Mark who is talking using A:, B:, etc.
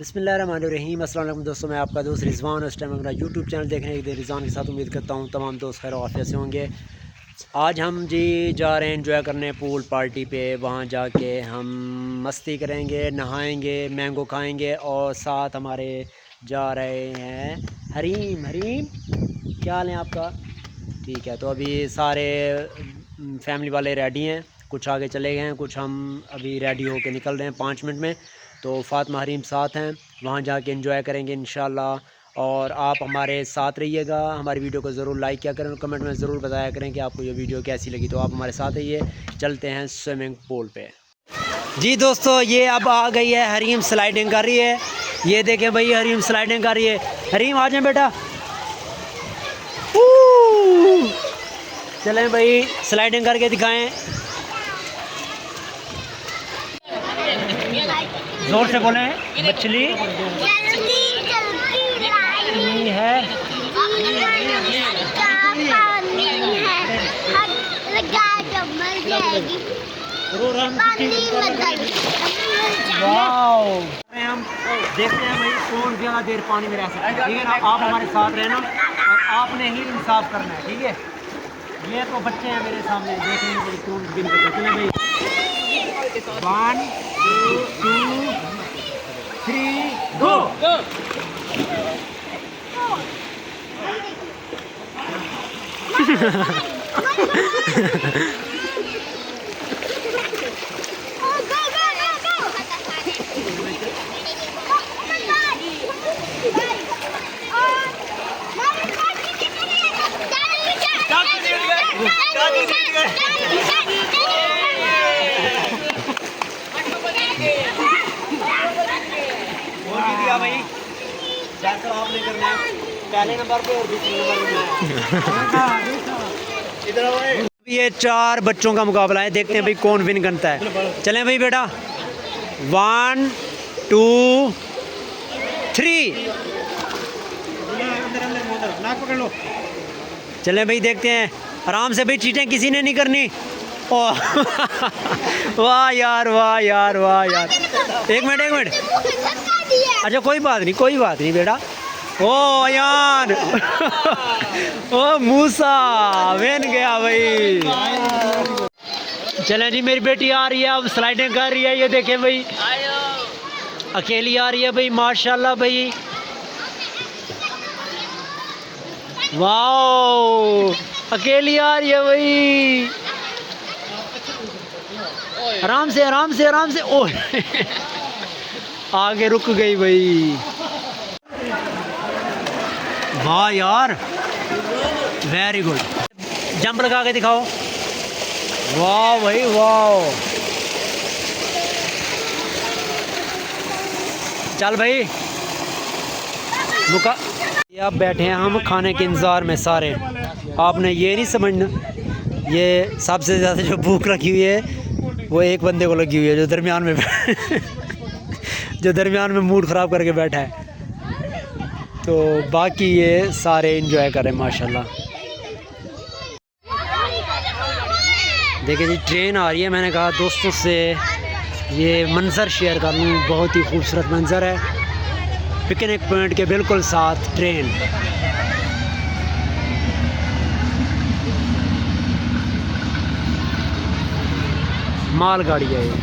A: बिस्मिल्लाहिर्रहमानिर्रहीम। अस्सलाम वालेकुम दोस्तों, मैं आपका दोस्त रिजवान। इस टाइम अपना यूट्यूब चैनल देख रहे हैं रिजवान के साथ। उम्मीद करता हूँ तमाम दोस्त खैर आफियत से होंगे। आज हम जी जा रहे हैं एंजॉय करने पूल पार्टी पे। वहाँ जाके हम मस्ती करेंगे, नहाएंगे, मैंगो खाएंगे और साथ हमारे जा रहे हैं हरीम। क्या हाल है आपका? ठीक है, तो अभी सारे फैमिली वाले रेडी हैं, कुछ आगे चले गए हैं, कुछ हम अभी रेडी होके निकल रहे हैं 5 मिनट में। तो फ़ातिमा हरीम साथ हैं, वहाँ जाके एंजॉय करेंगे इंशाल्लाह। और आप हमारे साथ रहिएगा, हमारी वीडियो को ज़रूर लाइक किया करें और कमेंट में ज़रूर बताया करें कि आपको ये वीडियो कैसी लगी। तो आप हमारे साथ रहिए, चलते हैं स्विमिंग पूल पे। जी दोस्तों, ये अब आ गई है हरीम, स्लाइडिंग कर रही है। ये देखें भाई, हरीम स्लाइडिंग कर रही है। हरीम आ जाए बेटा, चलें भाई स्लाइडिंग करके दिखाएं। जोर से बोलें। मछली है, हम देखते हैं भाई कौन ज़्यादा देर पानी में रह सकता है। ठीक है ना, आप हमारे साथ रहना और आपने ही इंसाफ करना है। ठीक है, ये तो बच्चे हैं मेरे सामने, देखेंगे कौन गिन करते हैं। भाई 1 2 3 गो। भाई जैसा आपने करना है, पहले नंबर पे और दूसरे नंबर पे। इधर ये 4 बच्चों का मुकाबला है, देखते हैं भाई कौन विन करता है। चलें भाई बेटा, 1 2 3। चलें भाई, देखते हैं आराम से भाई, चीटें किसी ने नहीं करनी। ओह वाह यार, वाह यार, वाह यार। एक मिनट। अच्छा कोई बात नहीं बेटा। ओ यार ओ मूसा बन गया भाई। चलें जी, मेरी बेटी आ रही है, अब स्लाइडिंग कर रही है। ये देखें भाई, अकेली आ रही है भाई, माशाल्लाह भाई। वाह, अकेली आ रही है भाई। आराम से। ओह आगे रुक गई भाई। वाह यार, वेरी गुड। जंप लगा के दिखाओ। वाह भाई वाह। चल भाई मुका। अब बैठे हैं हम खाने के इंतज़ार में सारे। आपने ये नहीं समझना, ये सबसे ज़्यादा जो भूख रखी हुई है वो एक बंदे को लगी हुई है, जो दरमियान में मूड ख़राब करके बैठा है। तो बाकी ये सारे एंजॉय करें माशाल्लाह। देखिए जी, ट्रेन आ रही है। मैंने कहा दोस्तों से ये मंज़र शेयर कर लूँ, बहुत ही खूबसूरत मंज़र है। पिकनिक पॉइंट के बिल्कुल साथ ट्रेन। माल गाड़ी है ये।